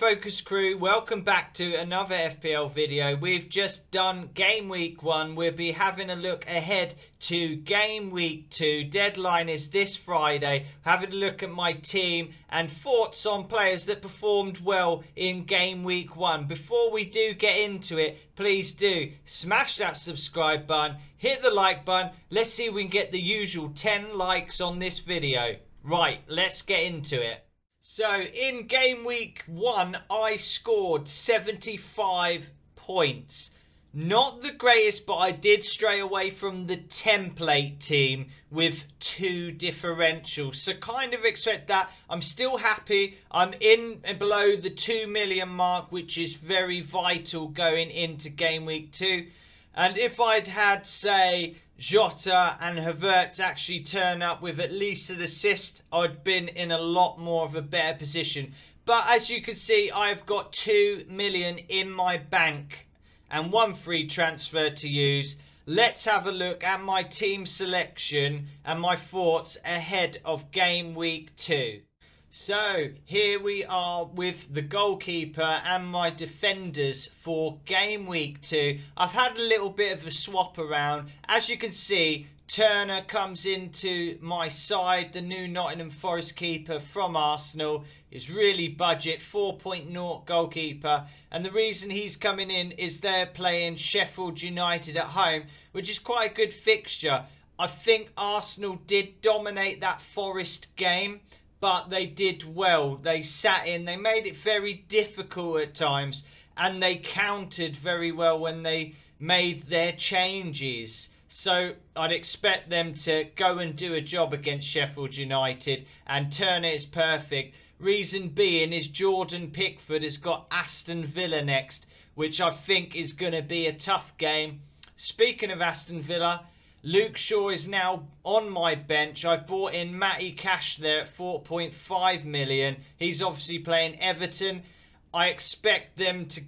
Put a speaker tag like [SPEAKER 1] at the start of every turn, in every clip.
[SPEAKER 1] Focus crew, welcome back to another FPL video. We've just done game week 1. We'll be having a look ahead to game week 2. Deadline is this Friday. Having a look at my team and thoughts on players that performed well in game week 1. Before we do get into it, please do smash that subscribe button, hit the like button. Let's see if we can get the usual 10 likes on this video. Right, let's get into it. So, in game week 1, I scored 75 points. Not the greatest, but I did stray away from the template team with 2 differentials. So, kind of expect that. I'm still happy. I'm in and below the 2 million mark, which is very vital going into game week 2. And if I'd had, say, Jota and Havertz actually turn up with at least an assist, I'd been in a lot more of a better position. But as you can see, I've got 2 million in my bank and 1 free transfer to use. Let's have a look at my team selection and my thoughts ahead of game week 2. So, here we are with the goalkeeper and my defenders for game week 2. I've had a little bit of a swap around. As you can see, Turner comes into my side. The new Nottingham Forest keeper from Arsenal is really budget, 4.0 goalkeeper. And the reason he's coming in is they're playing Sheffield United at home, which is quite a good fixture. I think Arsenal did dominate that Forest game, but they did well. They sat in, they made it very difficult at times, and they countered very well when they made their changes. So I'd expect them to go and do a job against Sheffield United, and Turner is perfect. Reason being is Jordan Pickford has got Aston Villa next, which I think is going to be a tough game. Speaking of Aston Villa, Luke Shaw is now on my bench. I've bought in Matty Cash there at 4.5 million. He's obviously playing Everton. I expect them to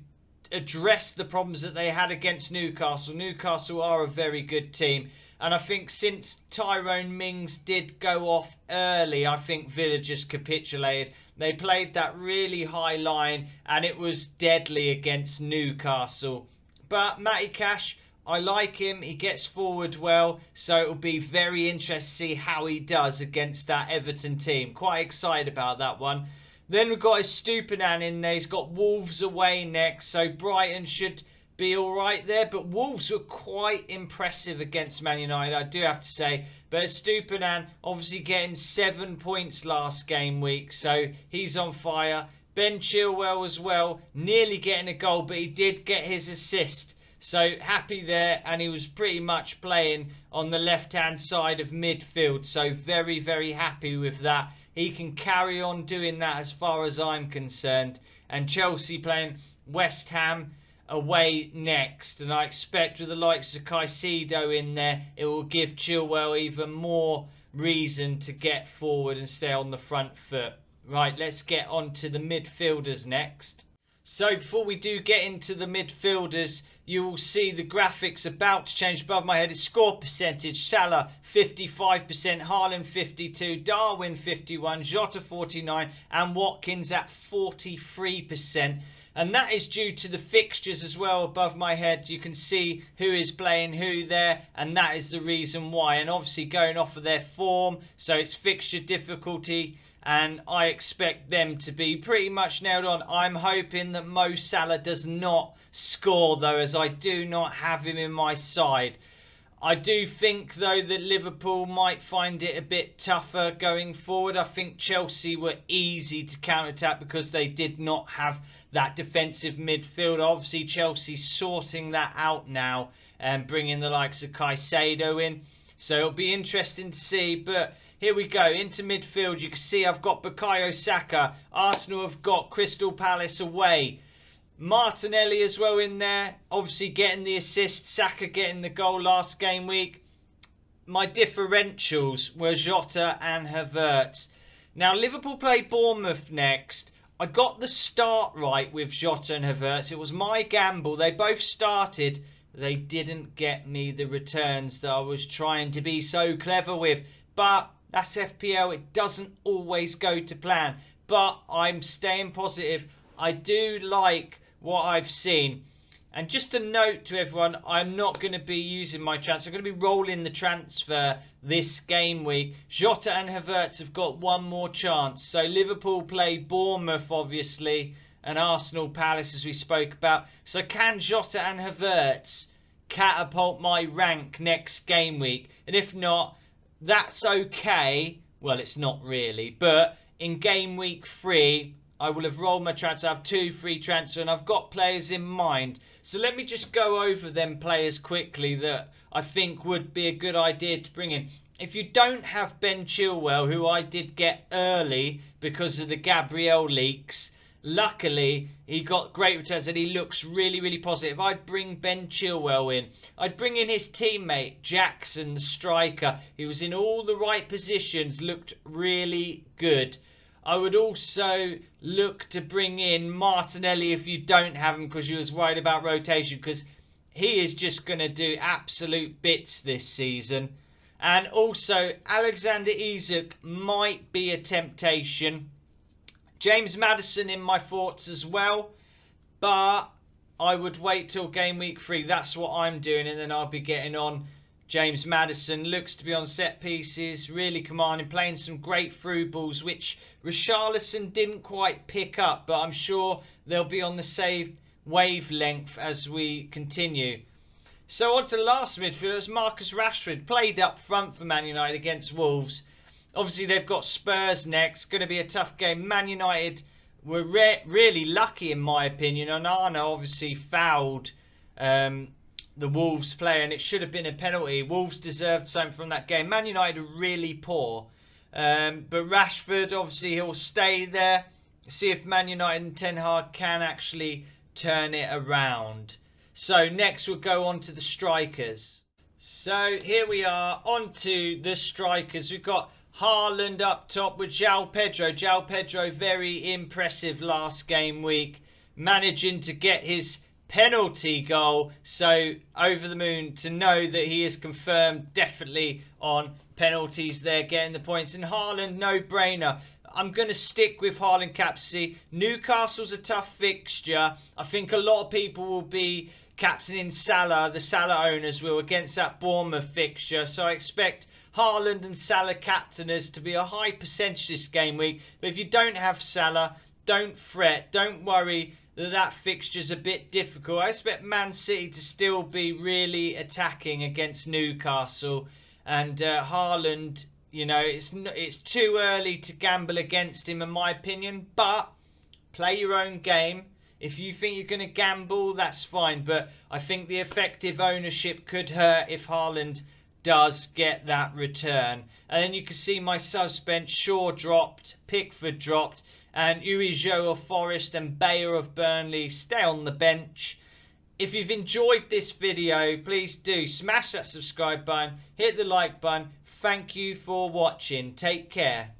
[SPEAKER 1] address the problems that they had against Newcastle. Newcastle are a very good team. And I think since Tyrone Mings did go off early, I think Villa just capitulated. They played that really high line and it was deadly against Newcastle. But Matty Cash, I like him. He gets forward well, so it'll be very interesting to see how he does against that Everton team. Quite excited about that one. Then we've got his Stupinan in there. He's got Wolves away next, so Brighton should be all right there. But Wolves were quite impressive against Man United, I do have to say. But Stupinan obviously getting 7 points last game week, so he's on fire. Ben Chilwell as well, nearly getting a goal, but he did get his assist. So happy there, and he was pretty much playing on the left-hand side of midfield. So very, very happy with that. He can carry on doing that as far as I'm concerned. And Chelsea playing West Ham away next. And I expect with the likes of Caicedo in there, it will give Chilwell even more reason to get forward and stay on the front foot. Right, let's get on to the midfielders next. So before we do get into the midfielders, you will see the graphics about to change above my head. It's score percentage. Salah 55%, Haaland 52%, Darwin 51%, Jota 49%, and Watkins at 43%. And that is due to the fixtures as well above my head. You can see who is playing who there, and that is the reason why. And obviously going off of their form, so it's fixture difficulty. And I expect them to be pretty much nailed on. I'm hoping that Mo Salah does not score, though, as I do not have him in my side. I do think, though, that Liverpool might find it a bit tougher going forward. I think Chelsea were easy to counter-attack because they did not have that defensive midfield. Obviously, Chelsea's sorting that out now and bringing the likes of Caicedo in. So it'll be interesting to see, but here we go, into midfield. You can see I've got Bukayo Saka. Arsenal have got Crystal Palace away. Martinelli as well in there. Obviously getting the assist. Saka getting the goal last game week. My differentials were Jota and Havertz. Now, Liverpool play Bournemouth next. I got the start right with Jota and Havertz. It was my gamble. They both started. They didn't get me the returns that I was trying to be so clever with. But that's FPL. It doesn't always go to plan. But I'm staying positive. I do like what I've seen. And just a note to everyone, I'm not going to be using my transfer. I'm going to be rolling the transfer this game week. Jota and Havertz have got one more chance. So Liverpool play Bournemouth, obviously, and Arsenal Palace, as we spoke about. So can Jota and Havertz catapult my rank next game week? And if not, that's okay. Well, it's not really. But in game week 3, I will have rolled my transfer. I have 2 free transfer, and I've got players in mind. So let me just go over them players quickly that I think would be a good idea to bring in. If you don't have Ben Chilwell, who I did get early because of the Gabriel leaks, luckily he got great returns and he looks really, really positive. I'd bring Ben Chilwell in. I'd bring in his teammate, Jackson, the striker. He was in all the right positions, looked really good. I would also look to bring in Martinelli if you don't have him because you was worried about rotation, because he is just going to do absolute bits this season. And also Alexander Isak might be a temptation. James Maddison in my thoughts as well, but I would wait till game week 3. That's what I'm doing, and then I'll be getting on James Maddison. Looks to be on set pieces, really commanding, playing some great through balls, which Richarlison didn't quite pick up, but I'm sure they'll be on the same wavelength as we continue. So on to the last midfielders. Marcus Rashford played up front for Man United against Wolves. Obviously, they've got Spurs next. Going to be a tough game. Man United were really lucky, in my opinion. Onana obviously fouled the Wolves player, and it should have been a penalty. Wolves deserved something from that game. Man United are really poor. But Rashford, obviously, he'll stay there. See if Man United and Ten Hag can actually turn it around. So next we'll go on to the strikers. So here we are, on to the strikers. We've got Haaland up top with João Pedro. João Pedro, very impressive last game week, managing to get his penalty goal. So over the moon to know that he is confirmed definitely on penalties there, getting the points. And Haaland, no brainer. I'm going to stick with Haaland captaincy. Newcastle's a tough fixture. I think a lot of people will be captaining Salah, the Salah owners will, against that Bournemouth fixture. So I expect Haaland and Salah captainers to be a high percentage this game week. But if you don't have Salah, don't fret. Don't worry that fixture's a bit difficult. I expect Man City to still be really attacking against Newcastle. And Haaland, you know, it's too early to gamble against him, in my opinion. But play your own game. If you think you're going to gamble, that's fine. But I think the effective ownership could hurt if Haaland does get that return. And then you can see my subs bench. Shaw dropped, Pickford dropped, and Uijo of Forest and Bayer of Burnley stay on the bench. If you've enjoyed this video, please do smash that subscribe button, hit the like button. Thank you for watching. Take care.